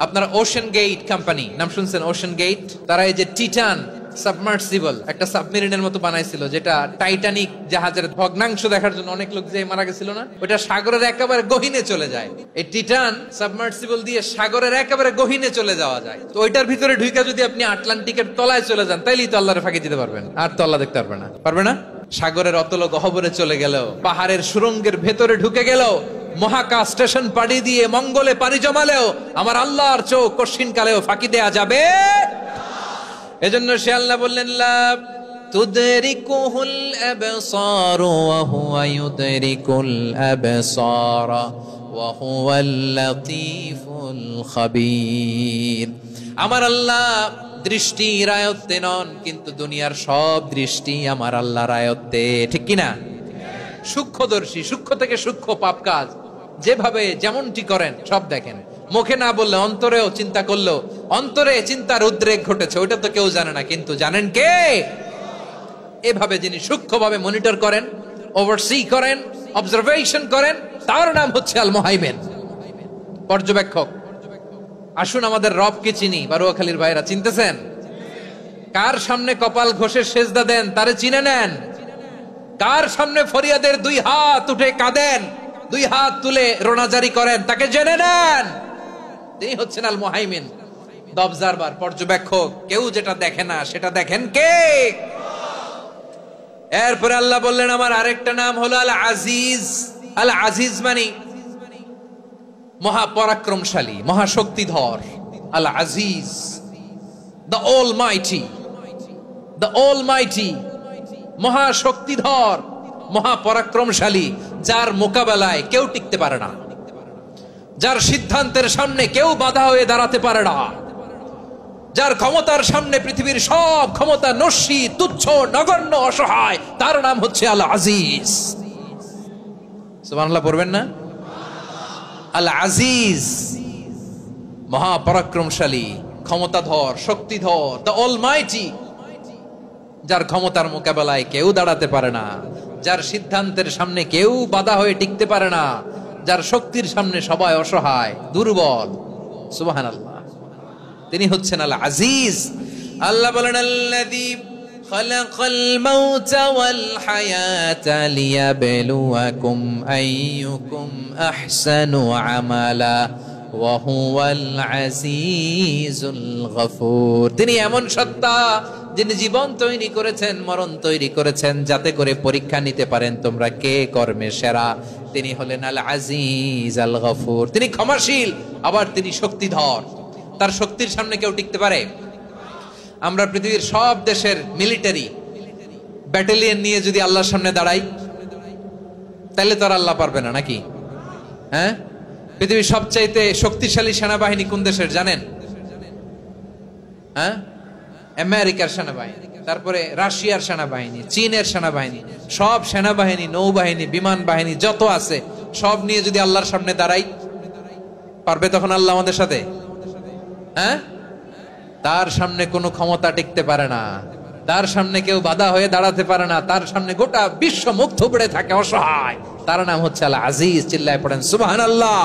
আপনার ocean gate company নাম শুনছেন? ওশান গেট, তারা এই যে টিটান সাবমার্সিবল একটা সাবমেরিনের মতো বানাইছিল, যেটা টাইটানিক জাহাজের ভগ্নাংশ দেখার জন্য অনেক লোক যে মারা গেছিল না, ওটা সাগরের একেবারে গহীনে চলে যায়। এই টিটান সাবমার্সিবল দিয়ে সাগরের একেবারে গহীনে চলে যাওয়া যায়। তো ওইটার ভিতরে ঢুকে যদি আপনি আটলান্টিকের তলায় চলে যান, তাইলেই তো আল্লাহরে ফাঁকি দিতে পারবেন, আর তো আল্লাহ দেখতে পারবে না। পারবে না? সাগরের অতল গহ্বরে চলে গেল, পাহাড়ের সুরঙ্গের ভেতরে ঢুকে গেল, মহাকাশ স্টেশন পাড়ি দিয়ে মঙ্গলে পাড়ি জমালেও আমার আল্লাহর চোখ কঠিন কালেও ফাঁকি দেয়া যাবে। এজন্য সে আল্লাহ বললেন, লা তুদরিকুহুল আবসার ওয়া হুয়া ইউদরিকুল আবসার ওয়া হুয়াল লাতীফুল খাবীর। আমার আল্লাহ দৃষ্টির আয়ত্তে নন, কিন্তু দুনিয়ার সব দৃষ্টি আমার আল্লাহর আয়ত্তে, ঠিক কিনা? সূক্ষ্মদর্শী, সূক্ষ্ম থেকে সূক্ষ্ম পাপ কাজ যেভাবে যেমনটি করেন সব দেখেন। মুখে না বললে অন্তরেও চিন্তা করলো, অন্তরে চিন্তার উদ্রেক ঘটেছে, ওইটা তো কেউ জানে না, কিন্তু জানেন কে? এভাবে যিনি সূক্ষ্মভাবে মনিটর করেন, ওভারসি করেন, অবজারভেশন করেন, তার নাম হচ্ছে আল মুহাইমিন, পর্যবেক্ষক। আসুন আমাদের রবকে চিনি। বারুয়াখালীর ভাইরা চিনতেছেন? কার সামনে কপাল ঘষে সেজদা দেন তারে চিনে নেন। কার সামনে ফরিয়াদের দুই হাত উঠে কাঁদেন, দুই হাত তুলে রোনাজারি করেন, তাকে জেনে নেন। তিনি হচ্ছেন আল মুহাইমিন, দ্য অবজারভার, পর্যবেক্ষক। কেউ যেটা দেখে না সেটা দেখেন কে? এরপরে আল্লাহ বললেন আমার আরেকটা নাম হলো আল আজিজ। আল আজিজ মানে মহাপরাক্রমশালী, মহাশক্তিধর। আল আজিজ, দ্য অলমাইটি, দ্য অলমাইটি, মহাশক্তিধর, মহাপরাক্রমশালী, যার মোকাবেলায় কেউ টিকতে পারে না, যার সিদ্ধান্তের সামনে কেউ বাধা হয়ে দাঁড়াতে পারে না, যার ক্ষমতার সামনে পৃথিবীর সব ক্ষমতা নস্যি, তুচ্ছ, নগণ্য, অসহায়, তার নাম হচ্ছে আল আজিজ। সুবহানাল্লাহ পড়বেন না? আল আজিজ, মহাপরাক্রমশালী, ক্ষমতাধর, শক্তিধর, দ্য অলমাইটি, যার ক্ষমতার মোকাবেলায় কেউ দাঁড়াতে পারে না, যার সিদ্ধান্তের সামনে কেউ বাধা হয়ে টিকতে পারে না, যার শক্তির সামনে সবাই অসহায়, দুর্বল। সুবহানাল্লাহ, তিনি হচ্ছেন আল আজিজ। আল্লাহ বলেন আল্লাযী খালাকাল মাউতা ওয়াল হায়াতা লিয়াবলুয়াকুম আইয়ুকুম আহসানু আমালা ওয়া হুয়াল আজিজুল গফুর। তিনি এমন সত্তা যিনি জীবন তৈরি করেছেন, মরণ তৈরি করেছেন, যাতে করে পরীক্ষা নিতে পারেন তোমরা কে কর্মে সেরা। তিনি হলেন আল আজিজ আল গফুর। তিনি ক্ষমাশীল, আবার তিনি শক্তিধর। তার শক্তির সামনে কেউ টিকতে পারে? আমরা পৃথিবীর সব দেশের মিলিটারি ব্যাটালিয়ন নিয়ে যদি আল্লাহর সামনে দাঁড়াই, তাহলে তো আর আল্লাহ পারবে না, নাকি? হ্যাঁ, পৃথিবীর সবচাইতে শক্তিশালী সেনাবাহিনী কোন দেশের জানেন? হ্যাঁ, আমেরিকার সেনাবাহিনী, তারপরে রাশিয়ার সেনাবাহিনী, চীনের সেনাবাহিনী, সব সেনাবাহিনী, নৌবাহিনী, বিমান বাহিনী যত আছে সব নিয়ে যদি আল্লাহর সামনে দাঁড়াই, পারবে তখন আল্লাহ আমাদের সাথে? হ্যাঁ, তার সামনে কোনো ক্ষমতা টিকতে পারে না, তার সামনে কেউ বাধা হয়ে দাঁড়াতে পারে না, তার সামনে গোটা বিশ্ব মুখ থুবড়ে থাকে, অসহায়। তার নাম হচ্ছে আল আজিজ। চিল্লায় পড়েন সুবহানাল্লাহ।